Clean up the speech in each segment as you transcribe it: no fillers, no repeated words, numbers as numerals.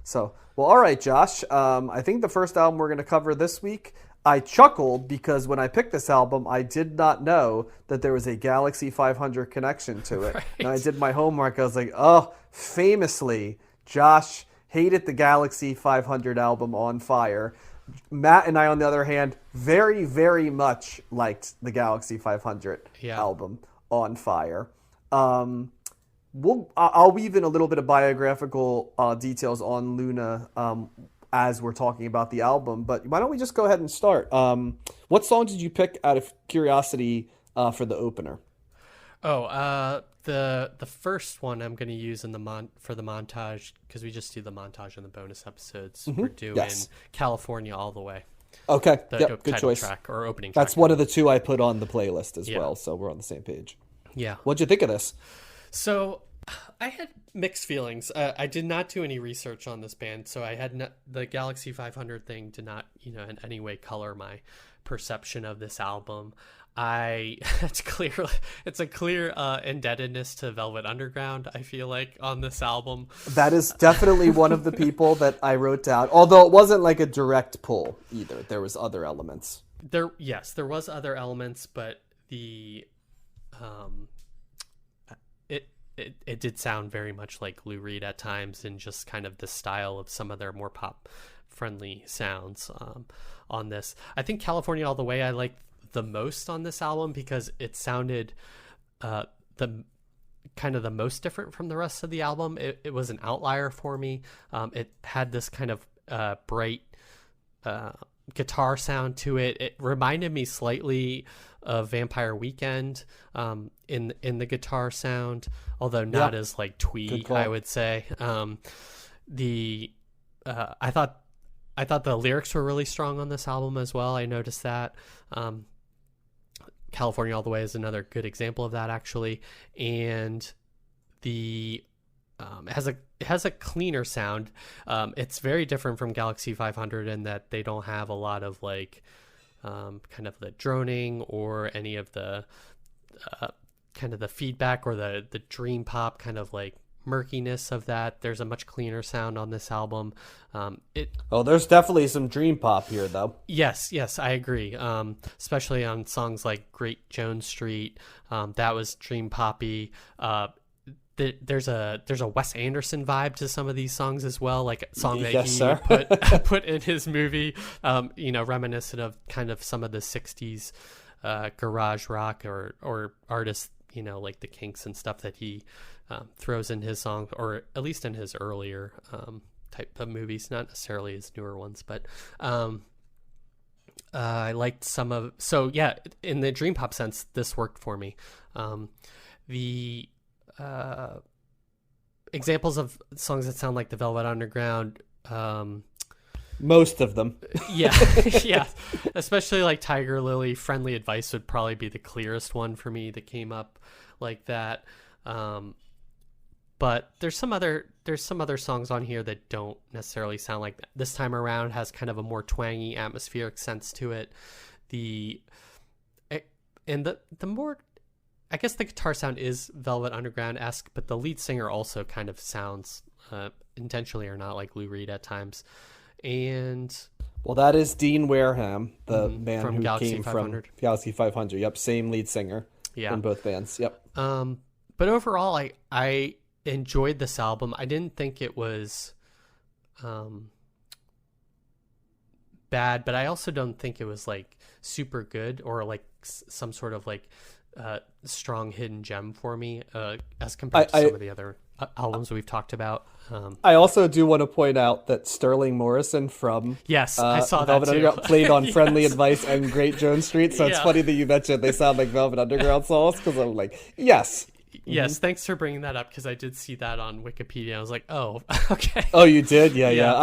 So, well, all right, Josh. I think the first album we're going to cover this week, I chuckled because when I picked this album, I did not know that there was a Galaxy 500 connection to it. Right. And I did my homework. I was like, oh, famously, Josh hated the Galaxy 500 album On Fire. Matt and I, on the other hand, very, very much liked the Galaxy 500 album On Fire. I'll weave in a little bit of biographical details on Luna as we're talking about the album, but why don't we just go ahead and start? What song did you pick out of curiosity for the opener? The first one I'm going to use for the montage, because we just do the montage in the bonus episodes. We're doing California All the Way. Okay, Good choice. Track or opening track. That's one of the two I put on the playlist as well, so we're on the same page. Yeah. What'd you think of this? So I had mixed feelings. I did not do any research on this band, so I had the Galaxy 500 thing did not, in any way color my perception of this album. It's a clear indebtedness to Velvet Underground, I feel like, on this album. That is definitely one of the people that I wrote down, although it wasn't like a direct pull either. There was other elements. There was other elements, but it did sound very much like Lou Reed at times, and just kind of the style of some of their more pop friendly sounds on this. I think California All the Way I liked the most on this album because it sounded the most different from the rest of the album. It was an outlier for me. It had this kind of bright guitar sound to it. It reminded me slightly of Vampire Weekend in the guitar sound, although not as like twee, I would say. I thought the lyrics were really strong on this album as well. I noticed that. California All the Way is another good example of that, actually. And it has a cleaner sound. It's very different from Galaxy 500 in that they don't have a lot of like kind of the droning or any of the kind of the feedback or the dream pop kind of like murkiness of that. There's a much cleaner sound on this album. There's definitely some dream pop here, though. Yes, I agree. Especially on songs like Great Jones Street. That was dream poppy. There's a Wes Anderson vibe to some of these songs as well, like a song that he put in his movie, reminiscent of kind of some of the 60s garage rock or artists, like the Kinks and stuff that he throws in his songs, or at least in his earlier type of movies, not necessarily his newer ones. But I liked in the dream pop sense, this worked for me. The examples of songs that sound like the Velvet Underground, most of them. Yeah. Especially like Tiger Lily. Friendly Advice would probably be the clearest one for me that came up like that. But there's some other songs on here that don't necessarily sound like that. This Time Around has kind of a more twangy, atmospheric sense to it. The more, I guess the guitar sound is Velvet Underground-esque, but the lead singer also kind of sounds intentionally or not like Lou Reed at times. And that is Dean Wareham, the man from who Galaxy came 500. from Galaxy 500. Yep, same lead singer in both bands. Yep. But overall, I enjoyed this album. I didn't think it was bad, but I also don't think it was like super good or like some sort of like strong hidden gem for me as compared to some of the other albums we've talked about. I also do want to point out that Sterling Morrison from I saw Velvet that too. Underground played on Friendly Advice and Great Jones Street, so it's funny that you mentioned they sound like Velvet Underground songs, because I'm like, yes. Yes, thanks for bringing that up, because I did see that on Wikipedia. I was like, oh, okay. Oh, you did? Yeah.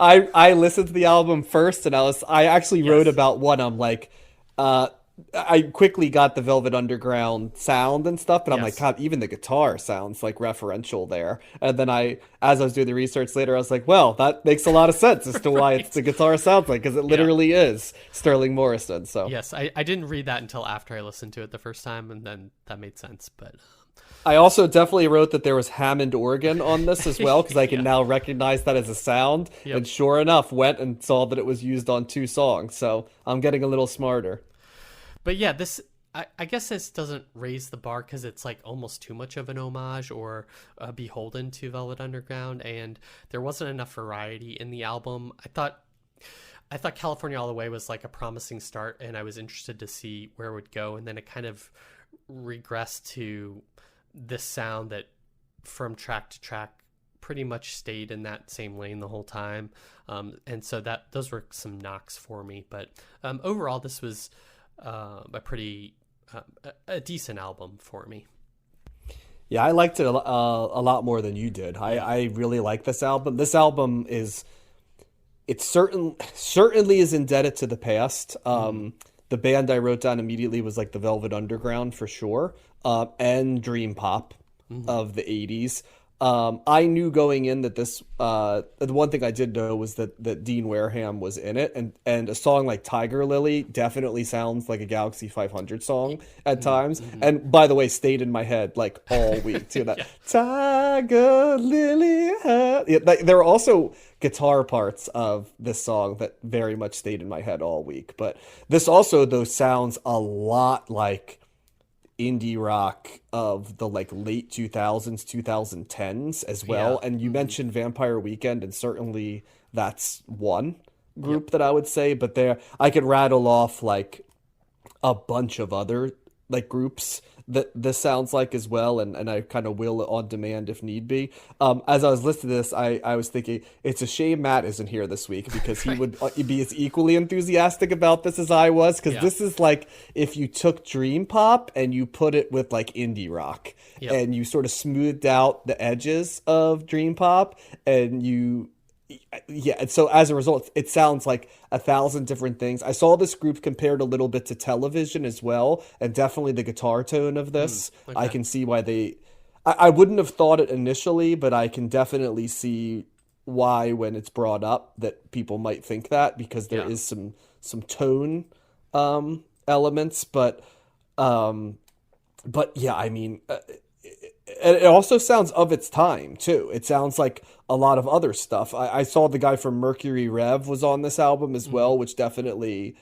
I listened to the album first, and I actually wrote about one. I'm like, I quickly got the Velvet Underground sound and stuff, but I'm like, God, even the guitar sounds like referential there. And then as I was doing the research later, I was like, well, that makes a lot of sense as to why the guitar sounds like, because it literally is Sterling Morrison. So yes, I didn't read that until after I listened to it the first time, and then that made sense. But I also definitely wrote that there was Hammond organ on this as well because I can Yeah. now recognize that as a sound. Yep. And sure enough, went and saw that it was used on 2 songs. So I'm getting a little smarter. But yeah, this I guess this doesn't raise the bar because it's like almost too much of an homage or beholden to Velvet Underground, and there wasn't enough variety in the album. I thought California All the Way was like a promising start, and I was interested to see where it would go, and then it kind of regressed to this sound that from track to track pretty much stayed in that same lane the whole time. And so that those were some knocks for me, but overall this was a pretty a decent album for me. Yeah, I liked it a lot more than you did. I really like this album. This album is certainly is indebted to the past. The band I wrote down immediately was like the Velvet Underground for sure, and Dream Pop of the 80s. I knew going in that this the one thing I did know was that Dean Wareham was in it, and a song like Tiger Lily definitely sounds like a Galaxy 500 song at times. And by the way, stayed in my head like all week too. That Yeah. Tiger Lily. Yeah, there are also guitar parts of this song that very much stayed in my head all week. But this also though sounds a lot like indie rock of the like late 2000s 2010s as well. Yeah. And you mentioned Vampire Weekend, and certainly that's one group Yep. that I would say, but there I could rattle off like a bunch of other like groups that this sounds like as well, and I kind of will on demand if need be. As I was listening to this, I was thinking it's a shame Matt isn't here this week because he would be as equally enthusiastic about this as I was, because Yeah. this is like if you took Dream Pop and you put it with like indie rock, Yep. and you sort of smoothed out the edges of Dream Pop, and you yeah, and so as a result it sounds like 1,000 different things. I saw this group compared a little bit to Television as well, and definitely the guitar tone of this I Okay. can see why I wouldn't have thought it initially, but I can definitely see why when it's brought up that people might think that, because there Yeah. is some tone elements, but yeah, I mean, and it also sounds of its time too. It sounds like a lot of other stuff. I saw the guy from Mercury Rev was on this album as well, which definitely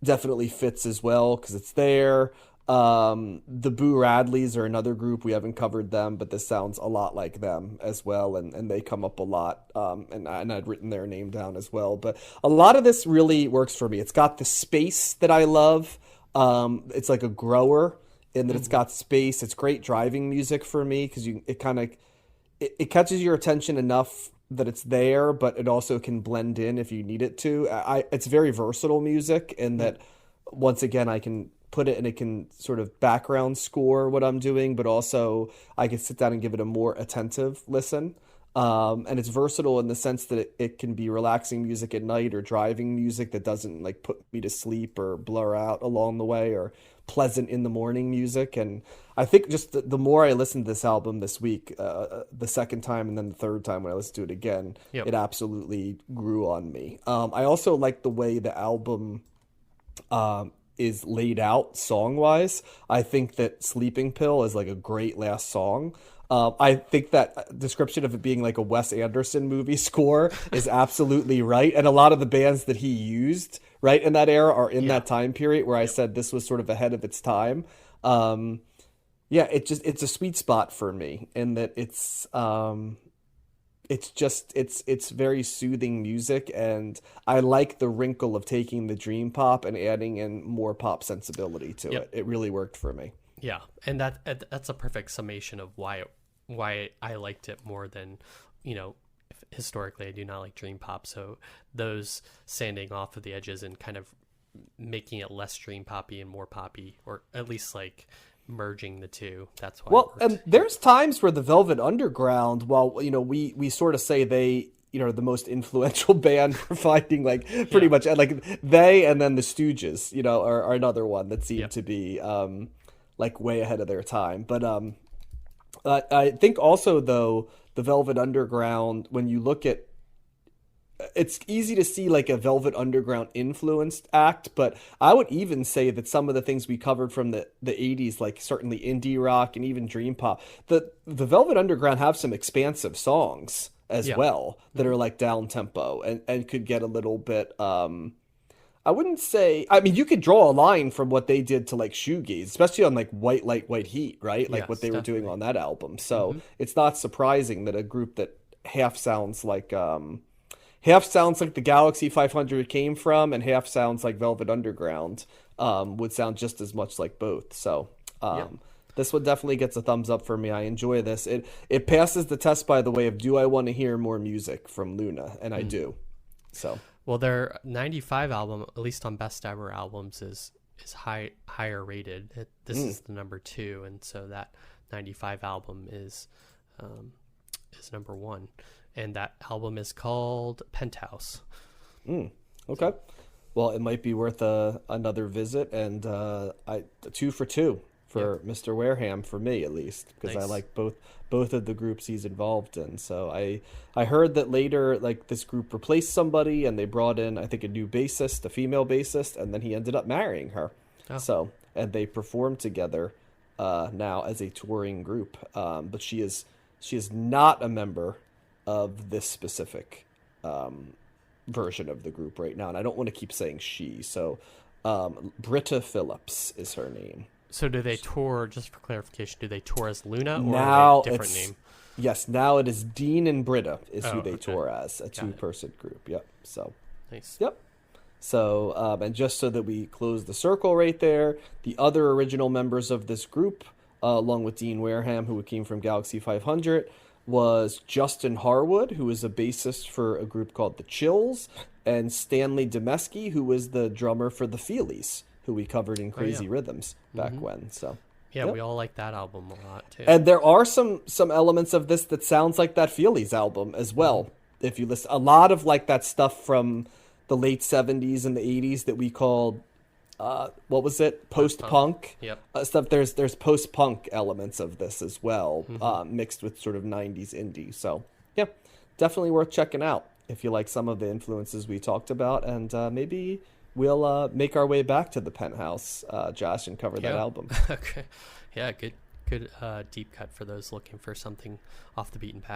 fits as well because it's there. The Boo Radleys are another group. We haven't covered them, but this sounds a lot like them as well, and they come up a lot. And I'd written their name down as well. But a lot of this really works for me. It's got the space that I love. It's like a grower in that it's got space. It's great driving music for me because it catches your attention enough that it's there, but it also can blend in if you need it to. It's very versatile music in that once again I can put it and it can sort of background score what I'm doing, but also I can sit down and give it a more attentive listen. And it's versatile in the sense that it can be relaxing music at night or driving music that doesn't like put me to sleep or blur out along the way, or pleasant in the morning music. And I think just the more I listened to this album this week, the second time and then the third time when I listened to it again, Yep. it absolutely grew on me. I also like the way the album is laid out song wise. I think that Sleeping Pill is like a great last song. I think that description of it being like a Wes Anderson movie score is absolutely right. And a lot of the bands that he used right in that era are in that time period where I said this was sort of ahead of its time. Yeah, it's a sweet spot for me in that it's very soothing music, and I like the wrinkle of taking the dream pop and adding in more pop sensibility to Yep. it. It really worked for me. Yeah, and that's a perfect summation of why I liked it more than, historically I do not like dream pop. So those sanding off of the edges and kind of making it less dream poppy and more poppy, or at least like merging the two. That's why. Well, It worked. and there's times where the Velvet Underground, while we sort of say they the most influential band for finding like pretty Yeah. much like they and then the Stooges, are another one that seemed Yep. to be like way ahead of their time. But I think also though the Velvet Underground, when you look at it's easy to see like a Velvet Underground influenced act, but I would even say that some of the things we covered from the 80s, like certainly indie rock and even dream pop, the Velvet Underground have some expansive songs as Yeah. well that are like down tempo and could get a little bit I wouldn't say. I mean, you could draw a line from what they did to like shoegaze, especially on like White Light, White Heat, right? Like what Yes, they were doing definitely. on that album. So Hmm. it's not surprising that a group that half sounds like half sounds like the Galaxy 500 came from, and half sounds like Velvet Underground would sound just as much like both. So Yep. this one definitely gets a thumbs up for me. I enjoy this. It passes the test, by the way, of do I want to hear more music from Luna, and I do. So. Well, their '95 album, at least on Best Ever albums, is higher rated. This is the number 2, and so that '95 album is number 1, and that album is called Penthouse. Okay. Well, it might be worth another visit, and I 2 for 2 for Mr. Wareham for me at least, because I Nice. like both of the groups he's involved in. So I heard that later like this group replaced somebody and they brought in I think a new bassist, a female bassist, and then he ended up marrying her. Oh, So and they perform together now as a touring group. But she is not a member of this specific version of the group right now, and I don't want to keep saying she. So, Britta Phillips is her name. so do they tour? Just for clarification, do they tour as Luna or Now are they a different it's name? yes, now it is Dean and Britta is Oh, who they okay. tour as, a Got it. two-person group. Yep. So, Nice. yep. So, and just so that we close the circle right there, the other original members of this group, along with Dean Wareham, who came from Galaxy 500, was Justin Harwood, who was a bassist for a group called The Chills, and Stanley Demeski, who was the drummer for The Feelies, who we covered in Crazy yeah. Rhythms back when. So, Yeah, yep. we all like that album a lot too. And there are some elements of this that sounds like that Feelies album as well. If you listen, a lot of like that stuff from the late 70s and the 80s that we called what was it, post-punk Yep. stuff. There's post-punk elements of this as well, mixed with sort of 90s indie. So yeah, definitely worth checking out if you like some of the influences we talked about, and maybe we'll make our way back to the Penthouse, Josh, and cover that Yeah. album. Okay. Yeah, good deep cut for those looking for something off the beaten path.